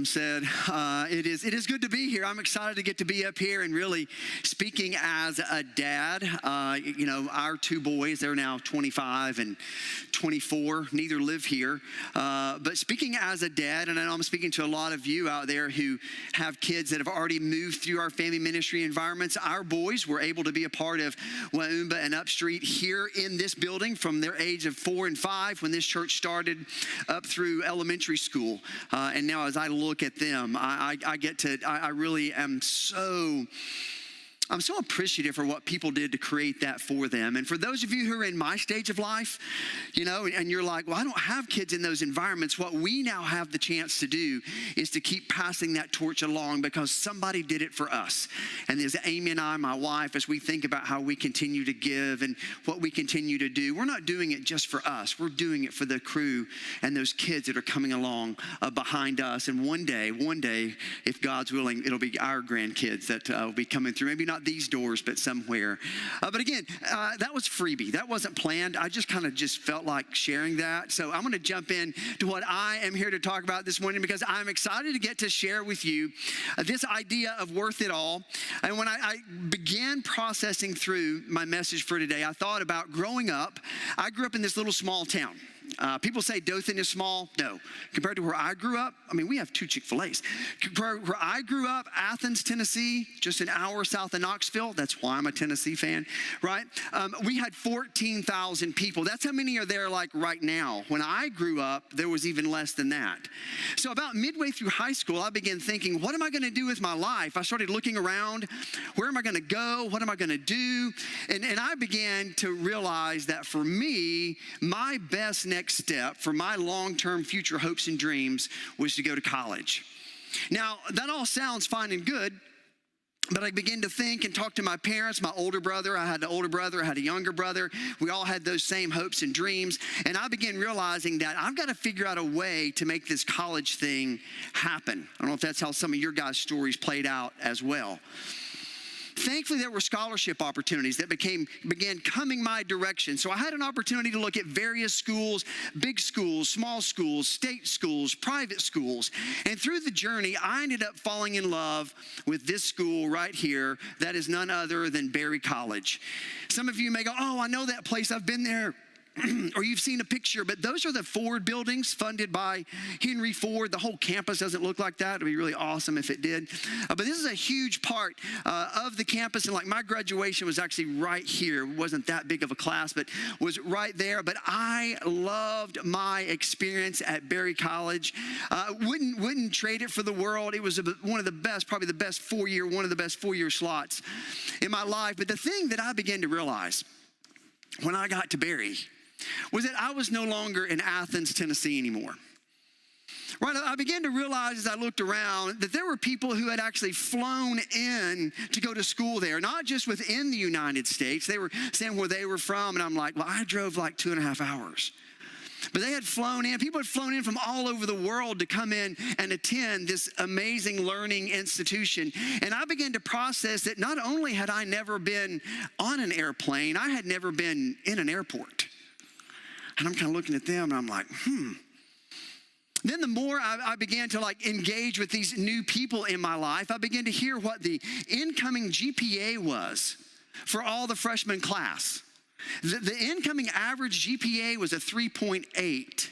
Grisham said, it is good to be here. I'm excited to get to be up here and really speaking as a dad. Our two boys, they're now 25 and 24. Neither live here. But speaking as a dad, and I know I'm speaking to a lot of you out there who have kids that have already moved through our family ministry environments. Our boys were able to be a part of Waumba and Upstreet here in this building from their age of 4 and 5 when this church started up through elementary school. And now as I look at them, I really am I'm so appreciative for what people did to create that for them. And for those of you who are in my stage of life, and you're like, well, I don't have kids in those environments. What we now have the chance to do is to keep passing that torch along because somebody did it for us. And there's Amy and I, my wife, as we think about how we continue to give and what we continue to do, we're not doing it just for us. We're doing it for the crew and those kids that are coming along behind us. And one day, if God's willing, it'll be our grandkids that will be coming through. Maybe not these doors, but somewhere. But again, that was freebie. That wasn't planned. I just kind of felt like sharing that. So I'm going to jump in to what I am here to talk about this morning because I'm excited to get to share with you this idea of worth it all. And when I began processing through my message for today, I thought about growing up. I grew up in this little small town. People say Dothan is small. No. Compared to where I grew up, we have 2 Chick-fil-A's. Where I grew up, Athens, Tennessee, just an hour south of Knoxville. That's why I'm a Tennessee fan, right? We had 14,000 people. That's how many are there like right now. When I grew up, there was even less than that. So about midway through high school, I began thinking, what am I going to do with my life? I started looking around. Where am I going to go? What am I going to do? And I began to realize that for me, my best next step for my long-term future hopes and dreams was to go to college. Now, that all sounds fine and good, but I began to think and talk to my parents, my older brother. I had an older brother, I had a younger brother. We all had those same hopes and dreams. And I began realizing that I've got to figure out a way to make this college thing happen. I don't know if that's how some of your guys' stories played out as well. Thankfully, there were scholarship opportunities that began coming my direction. So I had an opportunity to look at various schools, big schools, small schools, state schools, private schools. And through the journey, I ended up falling in love with this school right here that is none other than Berry College. Some of you may go, oh, I know that place. I've been there. Or you've seen a picture, but those are the Ford buildings funded by Henry Ford. The whole campus doesn't look like that. It would be really awesome if it did. But this is a huge part of the campus. And like my graduation was actually right here. It wasn't that big of a class, but was right there. But I loved my experience at Berry College. Wouldn't trade it for the world. It was one of the best, probably the best one of the best 4-year slots in my life. But the thing that I began to realize when I got to Berry was that I was no longer in Athens, Tennessee anymore. Right, I began to realize as I looked around that there were people who had actually flown in to go to school there, not just within the United States. They were saying where they were from, and I'm like, well, I drove like 2.5 hours. But they had flown in, people had flown in from all over the world to come in and attend this amazing learning institution. And I began to process that not only had I never been on an airplane, I had never been in an airport. And I'm kind of looking at them and I'm like, Then the more I began to engage with these new people in my life, I began to hear what the incoming GPA was for all the freshman class. The incoming average GPA was a 3.8.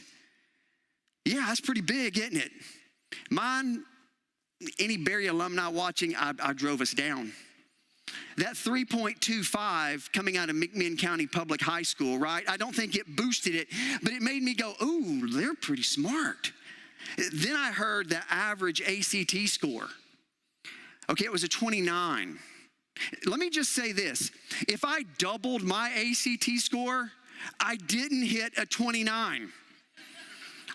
Yeah, that's pretty big, isn't it? Mine, any Berry alumni watching, I drove us down. That 3.25 coming out of McMinn County Public High School, right? I don't think it boosted it, but it made me go, ooh, they're pretty smart. Then I heard the average ACT score. Okay, it was a 29. Let me just say this. If I doubled my ACT score, I didn't hit a 29.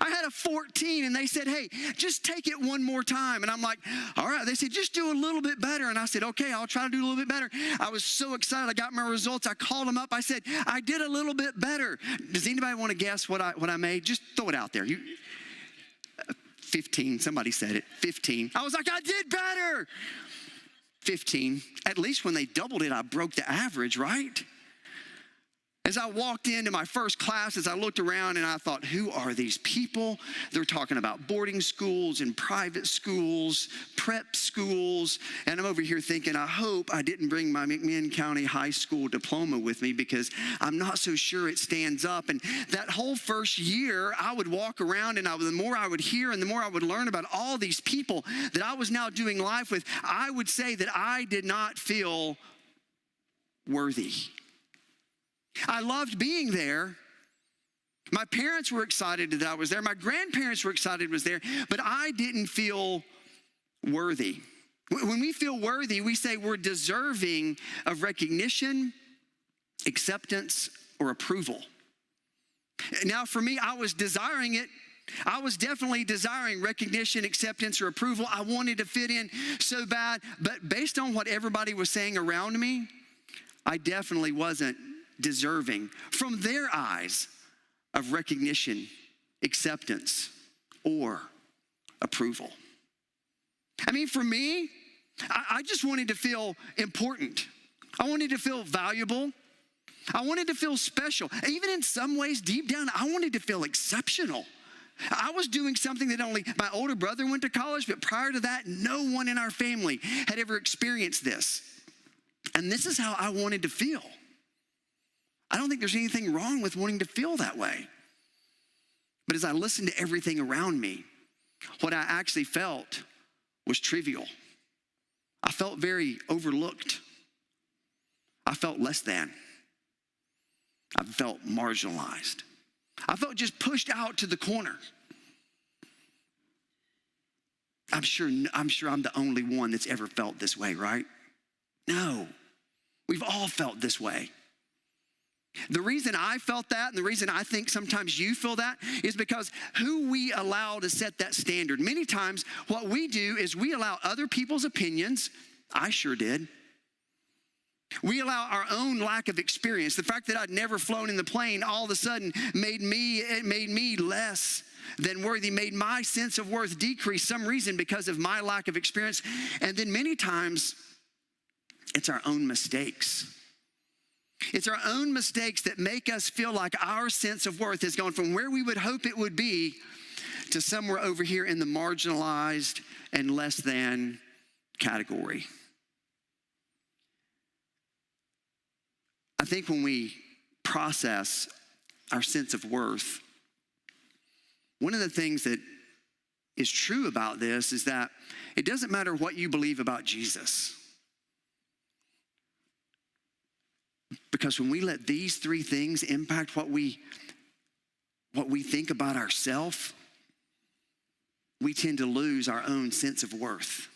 I had a 14 and they said, hey, just take it one more time. And I'm like, all right. They said, just do a little bit better. And I said, okay, I'll try to do a little bit better. I was so excited. I got my results. I called them up. I said, I did a little bit better. Does anybody want to guess what I made? Just throw it out there. 15, somebody said it, 15. I was like, I did better. 15, at least when they doubled it, I broke the average, right? As I walked into my first class, as I looked around and I thought, who are these people? They're talking about boarding schools and private schools, prep schools. And I'm over here thinking, I hope I didn't bring my McMinn County High School diploma with me because I'm not so sure it stands up. And that whole first year, I would walk around and the more I would hear and the more I would learn about all these people that I was now doing life with, I would say that I did not feel worthy. I loved being there. My parents were excited that I was there. My grandparents were excited I was there, but I didn't feel worthy. When we feel worthy, we say we're deserving of recognition, acceptance, or approval. Now, for me, I was desiring it. I was definitely desiring recognition, acceptance, or approval. I wanted to fit in so bad, but based on what everybody was saying around me, I definitely wasn't deserving from their eyes of recognition, acceptance, or approval. I mean, for me, I just wanted to feel important. I wanted to feel valuable. I wanted to feel special. Even in some ways, deep down, I wanted to feel exceptional. I was doing something that only my older brother went to college, but prior to that, no one in our family had ever experienced this. And this is how I wanted to feel. I don't think there's anything wrong with wanting to feel that way. But as I listened to everything around me, what I actually felt was trivial. I felt very overlooked. I felt less than. I felt marginalized. I felt just pushed out to the corner. I'm sure I'm the only one that's ever felt this way, right? No, we've all felt this way. The reason I felt that and the reason I think sometimes you feel that is because who we allow to set that standard. Many times what we do is we allow other people's opinions. I sure did. We allow our own lack of experience. The fact that I'd never flown in the plane all of a sudden made me less than worthy, made my sense of worth decrease some reason because of my lack of experience. And then many times it's our own mistakes. It's our own mistakes that make us feel like our sense of worth is going from where we would hope it would be to somewhere over here in the marginalized and less than category. I think when we process our sense of worth, one of the things that is true about this is that it doesn't matter what you believe about Jesus. Because when we let these three things impact what we think about ourselves, we tend to lose our own sense of worth.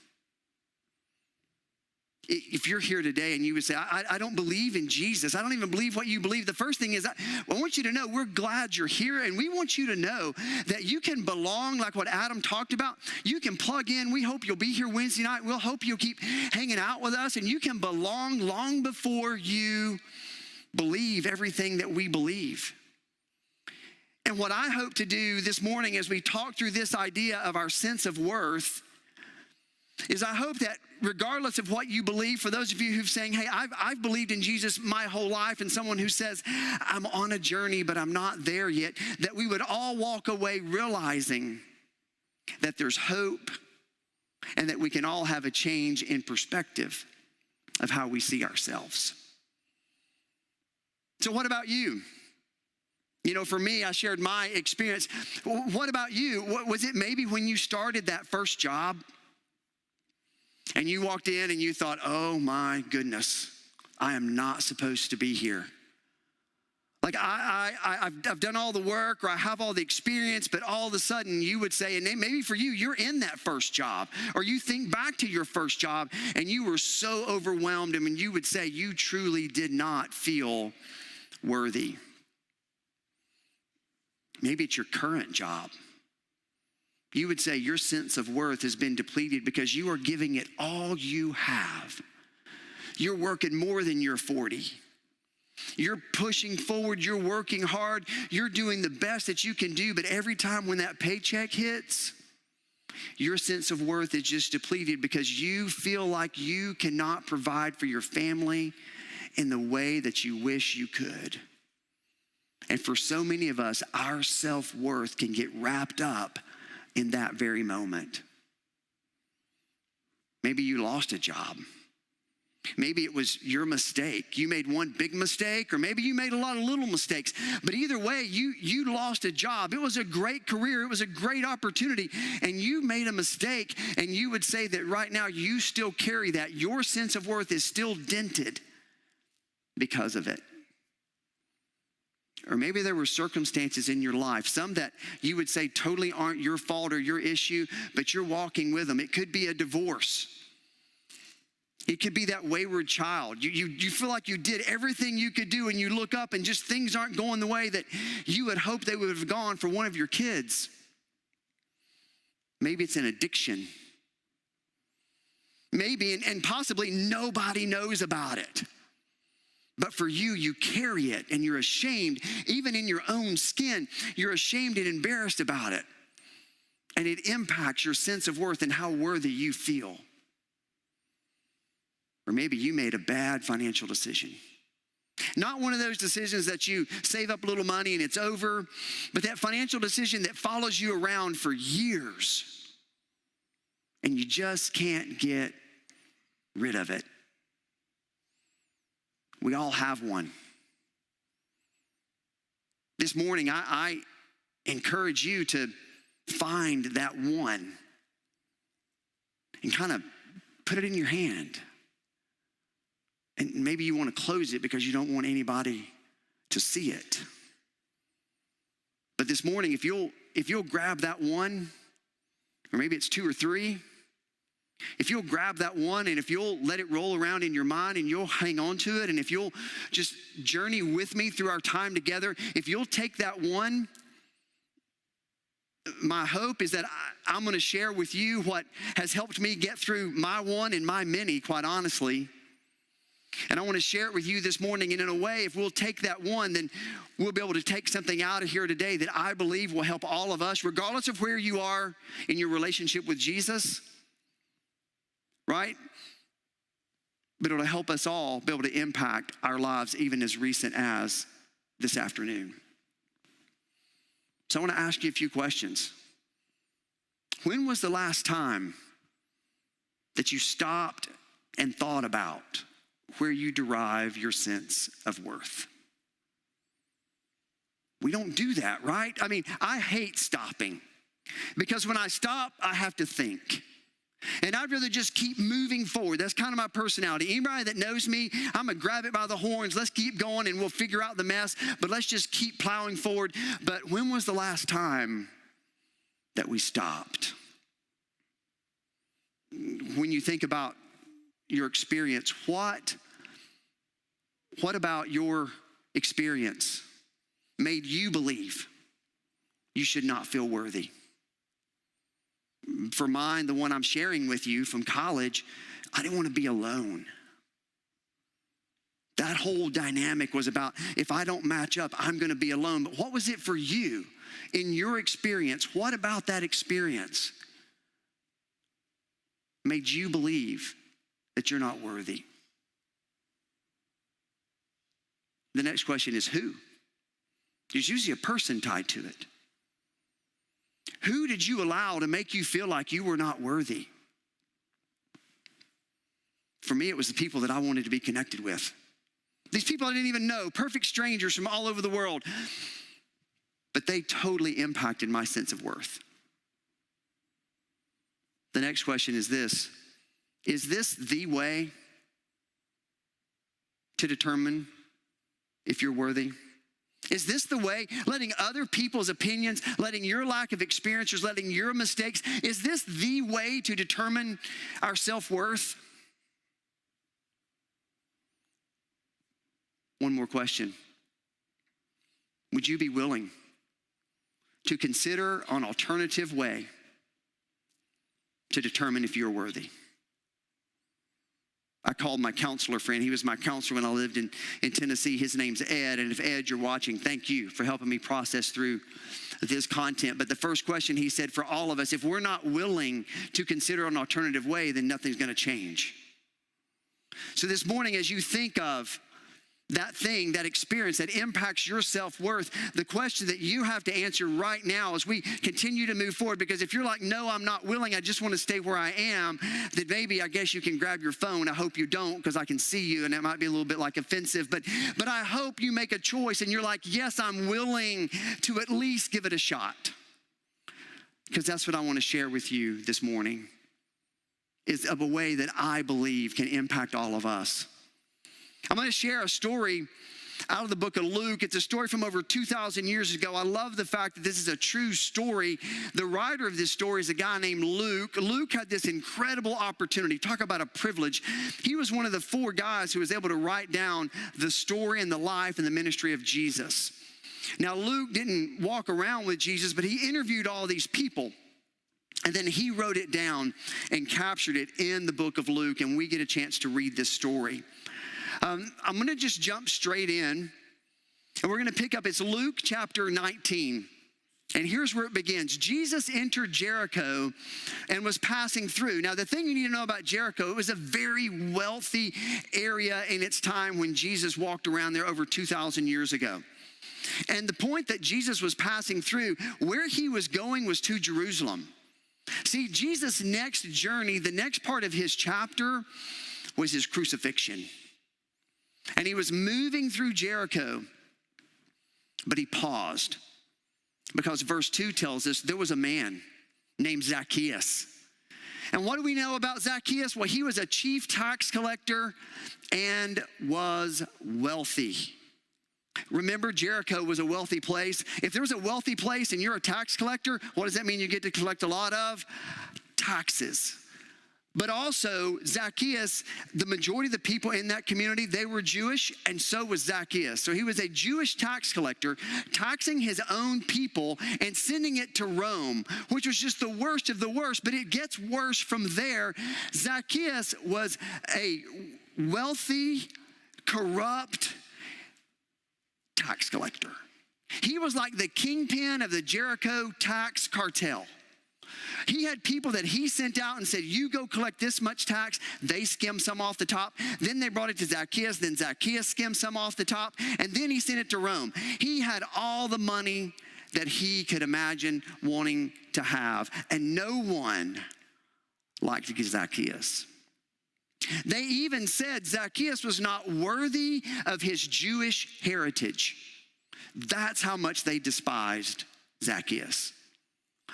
If you're here today and you would say, I don't believe in Jesus, I don't even believe what you believe, the first thing is, I want you to know we're glad you're here, and we want you to know that you can belong like what Adam talked about. You can plug in. We hope you'll be here Wednesday night. We'll hope you'll keep hanging out with us, and you can belong long before you believe everything that we believe. And what I hope to do this morning as we talk through this idea of our sense of worth is I hope that regardless of what you believe, for those of you who've saying, hey, I've believed in Jesus my whole life, and someone who says, I'm on a journey, but I'm not there yet, that we would all walk away realizing that there's hope and that we can all have a change in perspective of how we see ourselves. So what about you? You know, for me, I shared my experience. What about you? What was it maybe when you started that first job and you walked in and you thought, oh my goodness, I am not supposed to be here. Like I've done all the work, or I have all the experience, but all of a sudden you would say, and maybe for you, you're in that first job, or you think back to your first job and you were so overwhelmed, and you would say you truly did not feel worthy. Maybe it's your current job. You would say your sense of worth has been depleted because you are giving it all you have. You're working more than you're 40. You're pushing forward, you're working hard, you're doing the best that you can do, but every time when that paycheck hits, your sense of worth is just depleted because you feel like you cannot provide for your family in the way that you wish you could. And for so many of us, our self-worth can get wrapped up in that very moment. Maybe you lost a job. Maybe it was your mistake. You made one big mistake, or maybe you made a lot of little mistakes. But either way, you lost a job. It was a great career. It was a great opportunity. And you made a mistake, and you would say that right now you still carry that. Your sense of worth is still dented because of it. Or maybe there were circumstances in your life, some that you would say totally aren't your fault or your issue, but you're walking with them. It could be a divorce. It could be that wayward child. You feel like you did everything you could do, and you look up and just things aren't going the way that you had hoped they would have gone for one of your kids. Maybe it's an addiction. Maybe, and possibly nobody knows about it. But for you, you carry it, and you're ashamed. Even in your own skin, you're ashamed and embarrassed about it. And it impacts your sense of worth and how worthy you feel. Or maybe you made a bad financial decision. Not one of those decisions that you save up a little money and it's over, but that financial decision that follows you around for years and you just can't get rid of it. We all have one. This morning, I encourage you to find that one and kind of put it in your hand. And maybe you want to close it because you don't want anybody to see it. But this morning, if you'll grab that one, or maybe it's two or three, if you'll grab that one and if you'll let it roll around in your mind and you'll hang on to it, and if you'll just journey with me through our time together, if you'll take that one, my hope is that I'm going to share with you what has helped me get through my one and my many, quite honestly. And I want to share it with you this morning. And in a way, if we'll take that one, then we'll be able to take something out of here today that I believe will help all of us, regardless of where you are in your relationship with Jesus, right? But it'll help us all be able to impact our lives even as recent as this afternoon. So I want to ask you a few questions. When was the last time that you stopped and thought about where you derive your sense of worth? We don't do that, right? I mean, I hate stopping because when I stop, I have to think. And I'd rather just keep moving forward. That's kind of my personality. Anybody that knows me, I'm going to grab it by the horns. Let's keep going and we'll figure out the mess, but let's just keep plowing forward. But when was the last time that we stopped? When you think about your experience, what about your experience made you believe you should not feel worthy? For mine, the one I'm sharing with you from college, I didn't want to be alone. That whole dynamic was about, if I don't match up, I'm going to be alone. But what was it for you in your experience? What about that experience made you believe that you're not worthy? The next question is who? There's usually a person tied to it. Who did you allow to make you feel like you were not worthy? For me, it was the people that I wanted to be connected with. These people I didn't even know, perfect strangers from all over the world. But they totally impacted my sense of worth. The next question is this: is this the way to determine if you're worthy? Is this the way, letting other people's opinions, letting your lack of experiences, letting your mistakes, is this the way to determine our self-worth? One more question. Would you be willing to consider an alternative way to determine if you're worthy? I called my counselor friend. He was my counselor when I lived in Tennessee. His name's Ed. And if Ed, you're watching, thank you for helping me process through this content. But the first question he said for all of us, if we're not willing to consider an alternative way, then nothing's going to change. So this morning, as you think of that thing, that experience that impacts your self-worth, the question that you have to answer right now as we continue to move forward, because if you're like, no, I'm not willing, I just want to stay where I am, then maybe I guess you can grab your phone. I hope you don't, because I can see you and that might be a little bit like offensive, but I hope you make a choice and you're like, yes, I'm willing to at least give it a shot. Because that's what I want to share with you this morning, is of a way that I believe can impact all of us. I'm going to share a story out of the book of Luke. It's a story from over 2,000 years ago. I love the fact that this is a true story. The writer of this story is a guy named Luke. Luke had this incredible opportunity. Talk about a privilege. He was one of the 4 guys who was able to write down the story and the life and the ministry of Jesus. Now, Luke didn't walk around with Jesus, but he interviewed all these people. And then he wrote it down and captured it in the book of Luke, and we get a chance to read this story. I'm going to just jump straight in, and we're going to pick up, it's Luke chapter 19. And here's where it begins. Jesus entered Jericho and was passing through. Now, the thing you need to know about Jericho, it was a very wealthy area in its time when Jesus walked around there over 2,000 years ago. And the point that Jesus was passing through, where he was going was to Jerusalem. See, Jesus' next journey, the next part of his chapter was his crucifixion. And he was moving through Jericho, but he paused because verse 2 tells us there was a man named Zacchaeus. And what do we know about Zacchaeus? Well, he was a chief tax collector and was wealthy. Remember, Jericho was a wealthy place. If there was a wealthy place and you're a tax collector, what does that mean? You get to collect a lot of taxes. But also, Zacchaeus, the majority of the people in that community, they were Jewish, and so was Zacchaeus. So he was a Jewish tax collector, taxing his own people and sending it to Rome, which was just the worst of the worst. But it gets worse from there. Zacchaeus was a wealthy, corrupt tax collector. He was like the kingpin of the Jericho tax cartel. He had people that he sent out and said, you go collect this much tax. They skimmed some off the top. Then they brought it to Zacchaeus. Then Zacchaeus skimmed some off the top. And then he sent it to Rome. He had all the money that he could imagine wanting to have. And no one liked Zacchaeus. They even said Zacchaeus was not worthy of his Jewish heritage. That's how much they despised Zacchaeus.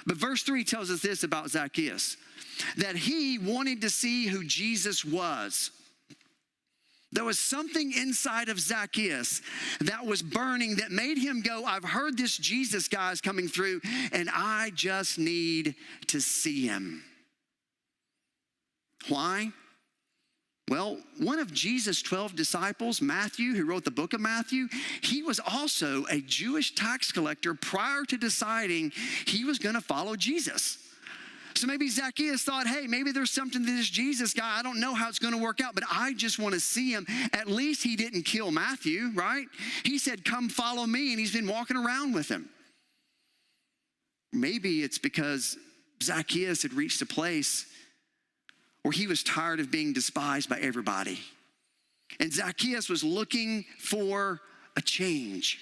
But verse 3 tells us this about Zacchaeus, that he wanted to see who Jesus was. There was something inside of Zacchaeus that was burning that made him go, I've heard this Jesus guy is coming through, and I just need to see him. Why? Well, one of Jesus' 12 disciples, Matthew, who wrote the book of Matthew, he was also a Jewish tax collector prior to deciding he was going to follow Jesus. So maybe Zacchaeus thought, hey, maybe there's something to this Jesus guy. I don't know how it's going to work out, but I just want to see him. At least he didn't kill Matthew, right? He said, come follow me, and he's been walking around with him. Maybe it's because Zacchaeus had reached a place where he was tired of being despised by everybody. And Zacchaeus was looking for a change.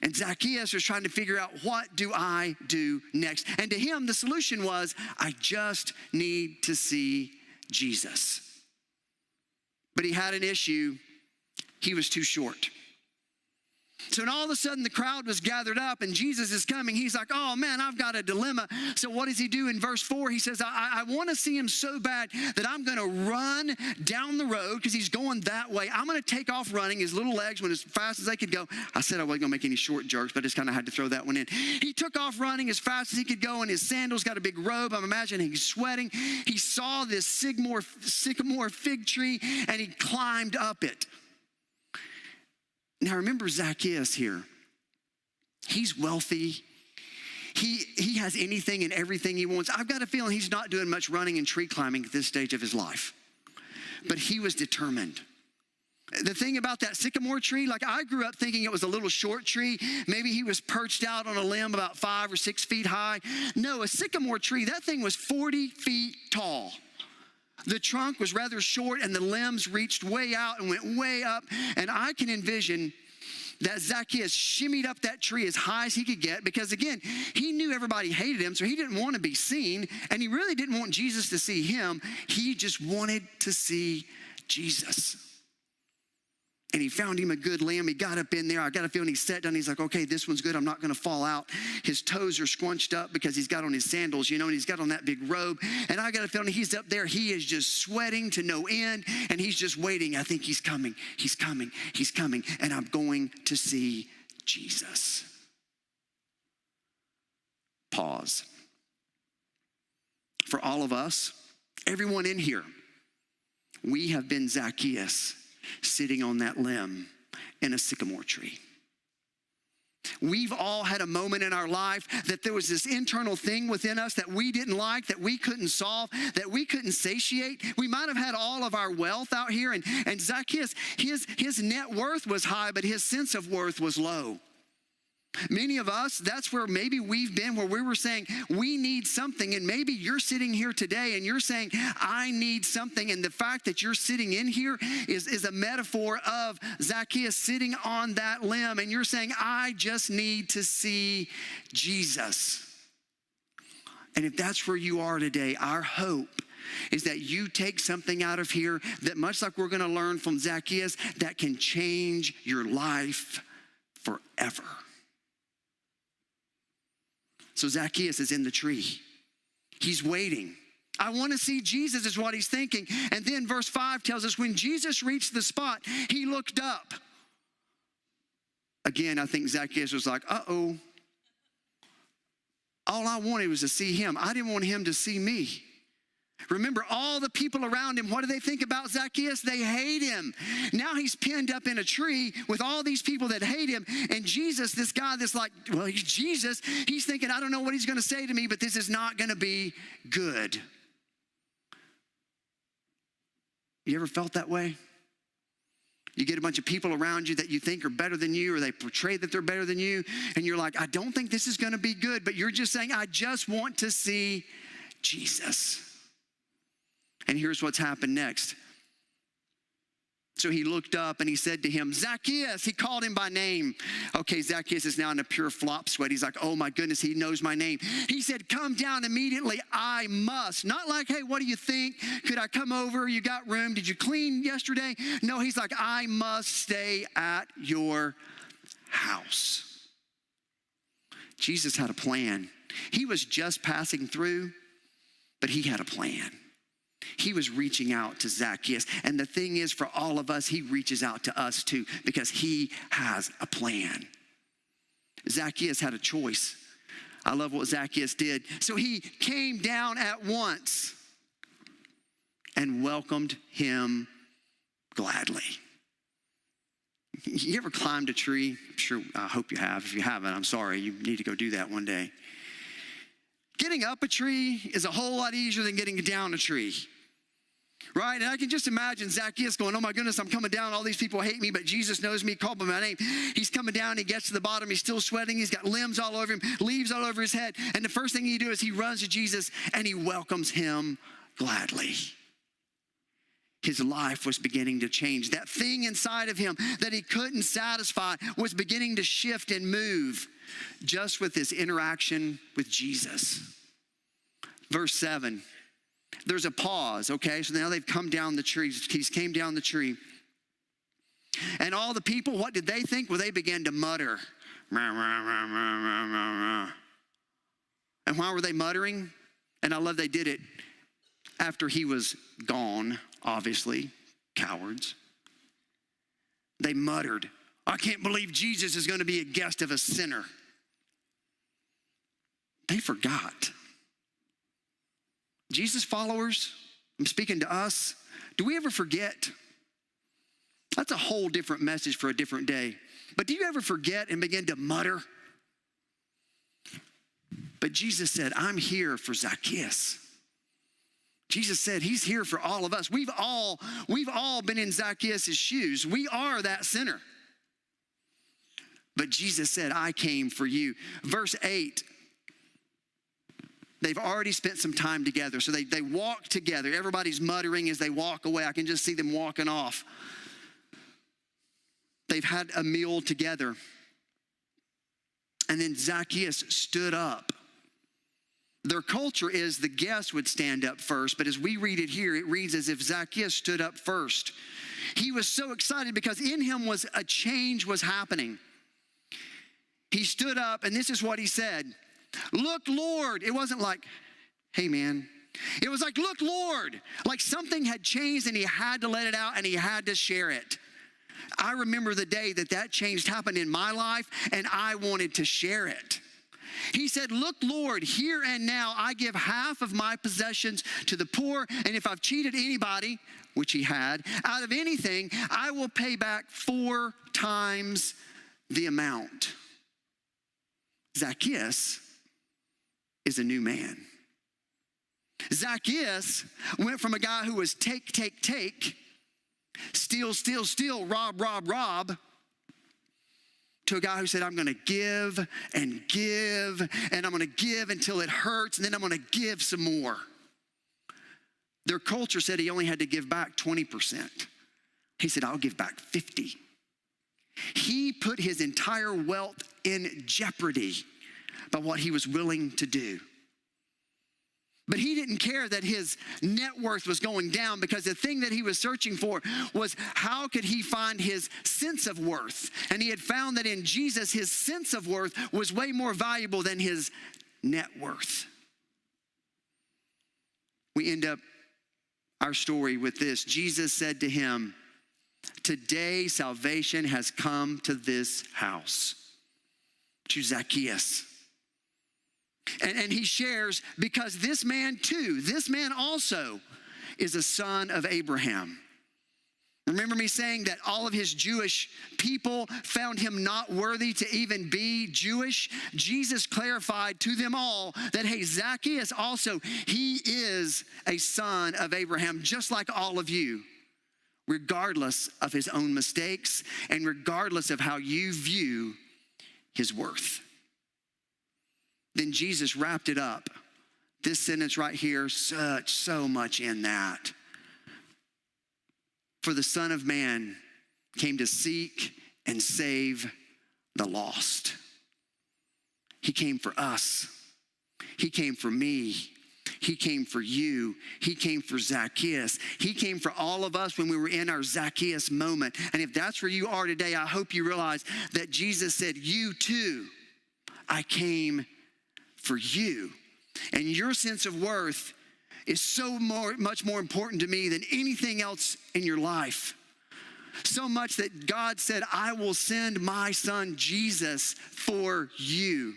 And Zacchaeus was trying to figure out, what do I do next? And to him, the solution was, I just need to see Jesus. But he had an issue. He was too short. So then all of a sudden the crowd was gathered up and Jesus is coming. He's like, oh man, I've got a dilemma. So what does he do in verse 4? He says, I want to see him so bad that I'm going to run down the road because he's going that way. I'm going to take off running. His little legs went as fast as they could go. I said I wasn't going to make any short jerks, but I just kind of had to throw that one in. He took off running as fast as he could go, and his sandals got a big robe. I'm imagining he's sweating. He saw this sycamore fig tree and he climbed up it. Now remember Zacchaeus here. He's wealthy. He has anything and everything he wants. I've got a feeling he's not doing much running and tree climbing at this stage of his life. But he was determined. The thing about that sycamore tree, like I grew up thinking it was a little short tree. Maybe he was perched out on a limb about 5 or 6 feet high. No, a sycamore tree, that thing was 40 feet tall. The trunk was rather short and the limbs reached way out and went way up. And I can envision that Zacchaeus shimmied up that tree as high as he could get because, again, he knew everybody hated him, so he didn't want to be seen, and he really didn't want Jesus to see him. He just wanted to see Jesus. And he found him a good limb. He got up in there. I got a feeling he sat down. He's like, okay, this one's good. I'm not going to fall out. His toes are scrunched up because he's got on his sandals, and he's got on that big robe. And I got a feeling he's up there. He is just sweating to no end, and he's just waiting. I think he's coming. He's coming. He's coming. And I'm going to see Jesus. Pause. For all of us, everyone in here, we have been Zacchaeus, sitting on that limb in a sycamore tree. We've all had a moment in our life that there was this internal thing within us that we didn't like, that we couldn't solve, that we couldn't satiate. We might have had all of our wealth out here, and Zacchaeus, his net worth was high, but his sense of worth was low. Many of us, that's where maybe we've been, where we were saying we need something, and maybe you're sitting here today and you're saying I need something, and the fact that you're sitting in here is a metaphor of Zacchaeus sitting on that limb, and you're saying I just need to see Jesus. And if that's where you are today, our hope is that you take something out of here that, much like we're going to learn from Zacchaeus, that can change your life forever. So Zacchaeus is in the tree. He's waiting. I want to see Jesus is what he's thinking. And then verse 5 tells us when Jesus reached the spot, he looked up. Again, I think Zacchaeus was like, uh-oh. All I wanted was to see him. I didn't want him to see me. Remember, all the people around him, what do they think about Zacchaeus? They hate him. Now he's pinned up in a tree with all these people that hate him. And Jesus, this guy that's like, well, he's Jesus. He's thinking, I don't know what he's going to say to me, but this is not going to be good. You ever felt that way? You get a bunch of people around you that you think are better than you, or they portray that they're better than you. And you're like, I don't think this is going to be good. But you're just saying, I just want to see Jesus. And here's what's happened next. So he looked up and he said to him, Zacchaeus, he called him by name. Okay, Zacchaeus is now in a pure flop sweat. He's like, oh my goodness, he knows my name. He said, come down immediately, I must. Not like, hey, what do you think? Could I come over? You got room? Did you clean yesterday? No, he's like, I must stay at your house. Jesus had a plan. He was just passing through, but he had a plan. He was reaching out to Zacchaeus. And the thing is, for all of us, he reaches out to us too, because he has a plan. Zacchaeus had a choice. I love what Zacchaeus did. So he came down at once and welcomed him gladly. You ever climbed a tree? I'm sure, I hope you have. If you haven't, I'm sorry. You need to go do that one day. Getting up a tree is a whole lot easier than getting down a tree. Right? And I can just imagine Zacchaeus going, oh my goodness, I'm coming down. All these people hate me, but Jesus knows me, called by my name. He's coming down. He gets to the bottom. He's still sweating. He's got limbs all over him, leaves all over his head. And the first thing he does is he runs to Jesus and he welcomes him gladly. His life was beginning to change. That thing inside of him that he couldn't satisfy was beginning to shift and move just with this interaction with Jesus. Verse 7. There's a pause, okay? So now they've come down the tree. He's came down the tree. And all the people, what did they think? Well, they began to mutter. And why were they muttering? And I love they did it after he was gone, obviously. Cowards. They muttered, I can't believe Jesus is going to be a guest of a sinner. They forgot. Jesus followers, I'm speaking to us, do we ever forget? That's a whole different message for a different day. But do you ever forget and begin to mutter? But Jesus said, I'm here for Zacchaeus. Jesus said he's here for all of us. We've all been in Zacchaeus' shoes. We are that sinner. But Jesus said, I came for you. Verse 8. They've already spent some time together. So they walk together. Everybody's muttering as they walk away. I can just see them walking off. They've had a meal together. And then Zacchaeus stood up. Their culture is the guest would stand up first, but as we read it here, it reads as if Zacchaeus stood up first. He was so excited because in him was a change was happening. He stood up, and this is what he said. Look, Lord. It wasn't like, hey, man. It was like, look, Lord. Like something had changed, and he had to let it out, and he had to share it. I remember the day that change happened in my life, and I wanted to share it. He said, look, Lord, here and now I give half of my possessions to the poor, and if I've cheated anybody, which he had, out of anything, I will pay back 4 times the amount. Zacchaeus is a new man. Zacchaeus went from a guy who was take, steal, rob, to a guy who said, I'm going to give, and I'm going to give until it hurts, and then I'm going to give some more. Their culture said he only had to give back 20%. He said, I'll give back 50. He put his entire wealth in jeopardy by what he was willing to do. But he didn't care that his net worth was going down, because the thing that he was searching for was how could he find his sense of worth? And he had found that in Jesus, his sense of worth was way more valuable than his net worth. We end up our story with this. Jesus said to him, today salvation has come to this house, to Zacchaeus. And he shares, because this man also is a son of Abraham. Remember me saying that all of his Jewish people found him not worthy to even be Jewish? Jesus clarified to them all that, hey, Zacchaeus also, he is a son of Abraham, just like all of you, regardless of his own mistakes and regardless of how you view his worth. Then Jesus wrapped it up. This sentence right here, so much in that. For the Son of Man came to seek and save the lost. He came for us. He came for me. He came for you. He came for Zacchaeus. He came for all of us when we were in our Zacchaeus moment. And if that's where you are today, I hope you realize that Jesus said, you too, I came for you. And your sense of worth is so much more important to me than anything else in your life. So much that God said, I will send my son Jesus for you,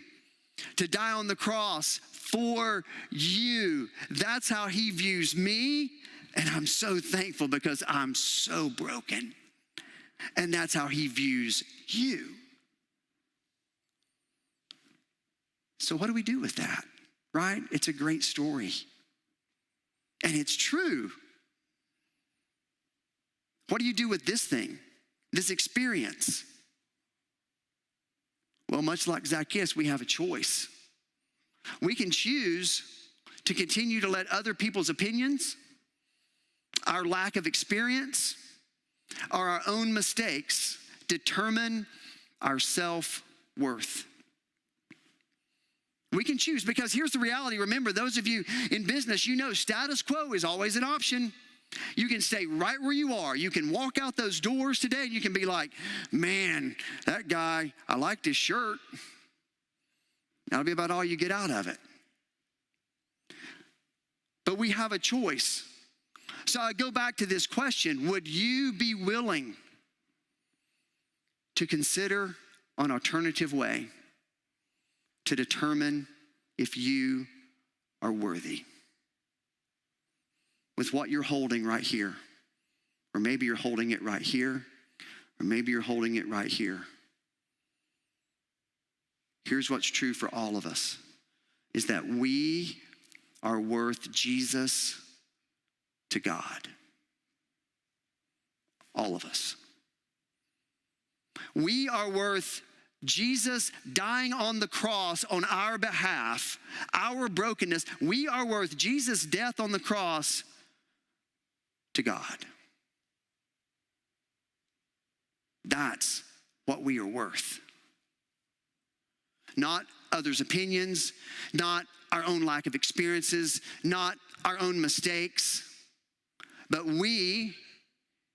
to die on the cross for you. That's how he views me. And I'm so thankful because I'm so broken. And that's how he views you. So what do we do with that, right? It's a great story. And it's true. What do you do with this thing, this experience? Well, much like Zacchaeus, we have a choice. We can choose to continue to let other people's opinions, our lack of experience, or our own mistakes determine our self-worth. We can choose, because here's the reality. Remember, those of you in business, you know status quo is always an option. You can stay right where you are. You can walk out those doors today and you can be like, man, that guy, I liked his shirt. That'll be about all you get out of it. But we have a choice. So I go back to this question. Would you be willing to consider an alternative way to determine if you are worthy? With what you're holding right here, or maybe you're holding it right here, or maybe you're holding it right here. Here's what's true for all of us, is that we are worth Jesus to God. All of us. We are worth Jesus dying on the cross on our behalf, our brokenness, we are worth Jesus' death on the cross to God. That's what we are worth. Not others' opinions, not our own lack of experiences, not our own mistakes, but we,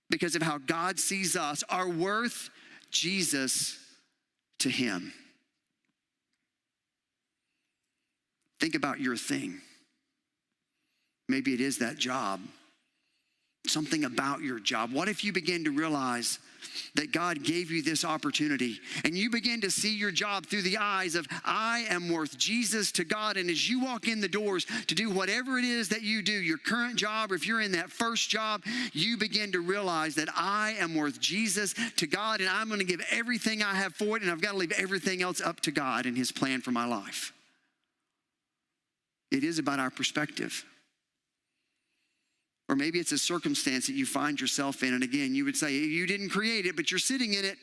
because of how God sees us, are worth Jesus to him. Think about your thing. Maybe it is that job. Something about your job. What if you begin to realize that God gave you this opportunity and you begin to see your job through the eyes of, I am worth Jesus to God. And as you walk in the doors to do whatever it is that you do, your current job, or if you're in that first job, you begin to realize that I am worth Jesus to God, and I'm going to give everything I have for it, and I've got to leave everything else up to God and his plan for my life. It is about our perspective. Or maybe it's a circumstance that you find yourself in. And again, you would say you didn't create it, but you're sitting in it.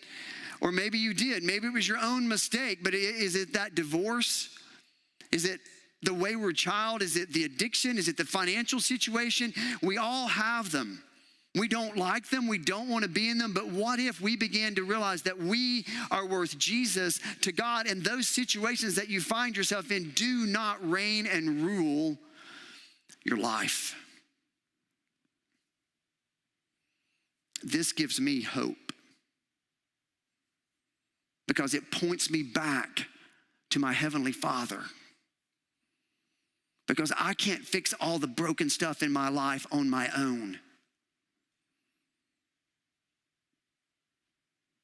Or maybe you did. Maybe it was your own mistake. But is it that divorce? Is it the wayward child? Is it the addiction? Is it the financial situation? We all have them. We don't like them. We don't want to be in them. But what if we began to realize that we are worth Jesus to God, and those situations that you find yourself in do not reign and rule your life? This gives me hope because it points me back to my Heavenly Father. Because I can't fix all the broken stuff in my life on my own.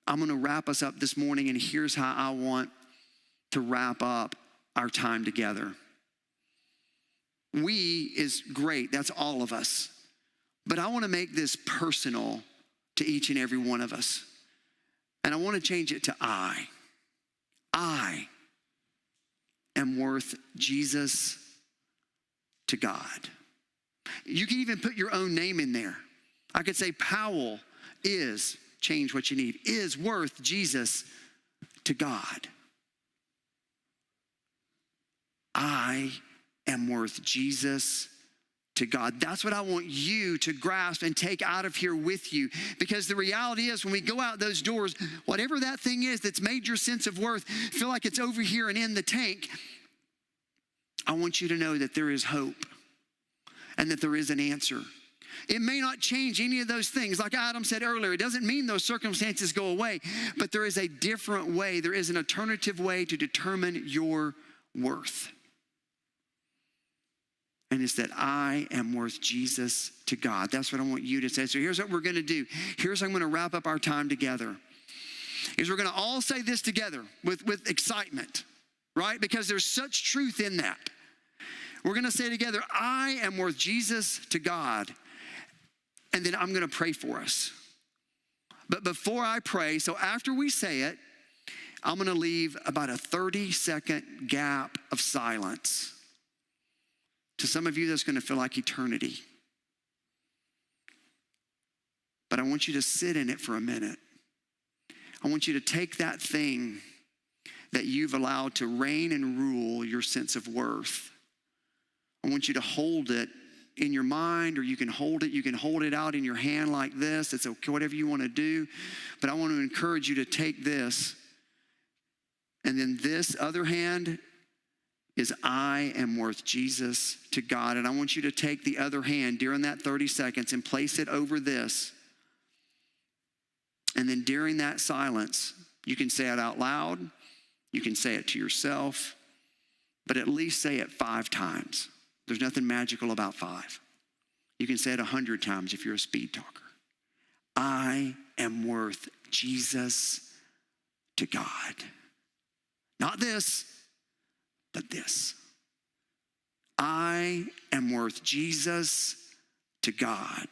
I'm going to wrap us up this morning, and here's how I want to wrap up our time together. We is great, that's all of us. But I want to make this personal to each and every one of us. And I want to change it to I. I am worth Jesus to God. You can even put your own name in there. I could say Powell is, change what you need, is worth Jesus to God. I am worth Jesus to God. That's what I want you to grasp and take out of here with you. Because the reality is, when we go out those doors, whatever that thing is that's made your sense of worth feel like it's over here and in the tank, I want you to know that there is hope and that there is an answer. It may not change any of those things. Like Adam said earlier, it doesn't mean those circumstances go away, but there is a different way. There is an alternative way to determine your worth. And it's that I am worth Jesus to God. That's what I want you to say. So here's what we're going to do. Here's how I'm going to wrap up our time together. Is we're going to all say this together with excitement, right? Because there's such truth in that. We're going to say together, I am worth Jesus to God. And then I'm going to pray for us. But before I pray, so after we say it, I'm going to leave about a 30-second gap of silence. To some of you, that's going to feel like eternity. But I want you to sit in it for a minute. I want you to take that thing that you've allowed to reign and rule your sense of worth. I want you to hold it in your mind, or you can hold it out in your hand like this. It's okay, whatever you want to do. But I want to encourage you to take this, and then this other hand is I am worth Jesus to God. And I want you to take the other hand during that 30 seconds and place it over this. And then during that silence, you can say it out loud. You can say it to yourself, but at least say it 5 times. There's nothing magical about 5. You can say it 100 times if you're a speed talker. I am worth Jesus to God. Not this, but this. I am worth Jesus to God.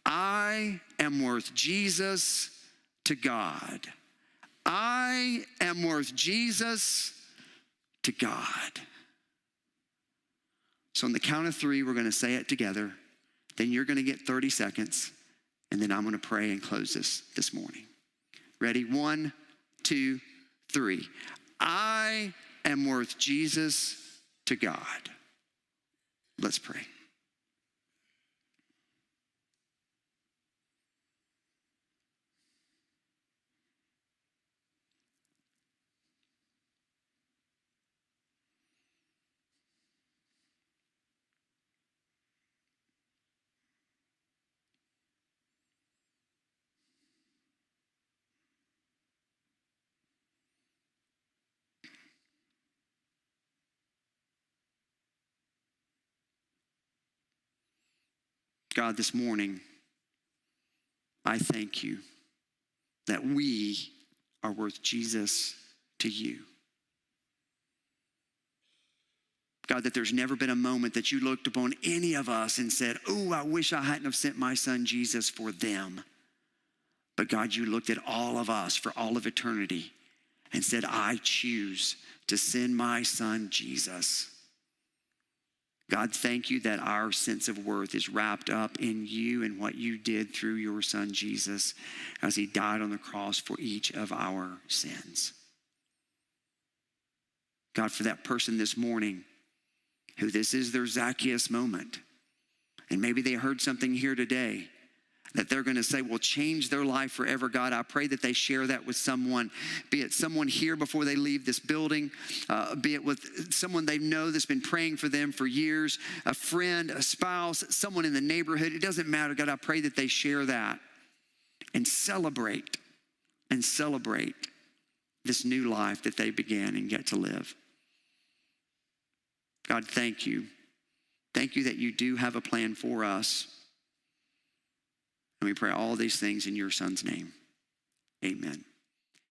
I am worth Jesus to God. I am worth Jesus to God. So on the count of 3, we're going to say it together. Then you're going to get 30 seconds. And then I'm going to pray and close this morning. Ready? 1, 2, 3. I am worth Jesus to God. Let's pray. God, this morning, I thank you that we are worth Jesus to you. God, that there's never been a moment that you looked upon any of us and said, oh, I wish I hadn't have sent my son Jesus for them. But God, you looked at all of us for all of eternity and said, I choose to send my son Jesus. God, thank you that our sense of worth is wrapped up in you and what you did through your son Jesus as he died on the cross for each of our sins. God, for that person this morning who this is their Zacchaeus moment, and maybe they heard something here today that they're going to say will change their life forever. God, I pray that they share that with someone, be it someone here before they leave this building, be it with someone they know that's been praying for them for years, a friend, a spouse, someone in the neighborhood. It doesn't matter. God, I pray that they share that and celebrate this new life that they began and get to live. God, thank you. Thank you that you do have a plan for us. And we pray all these things in your son's name. Amen.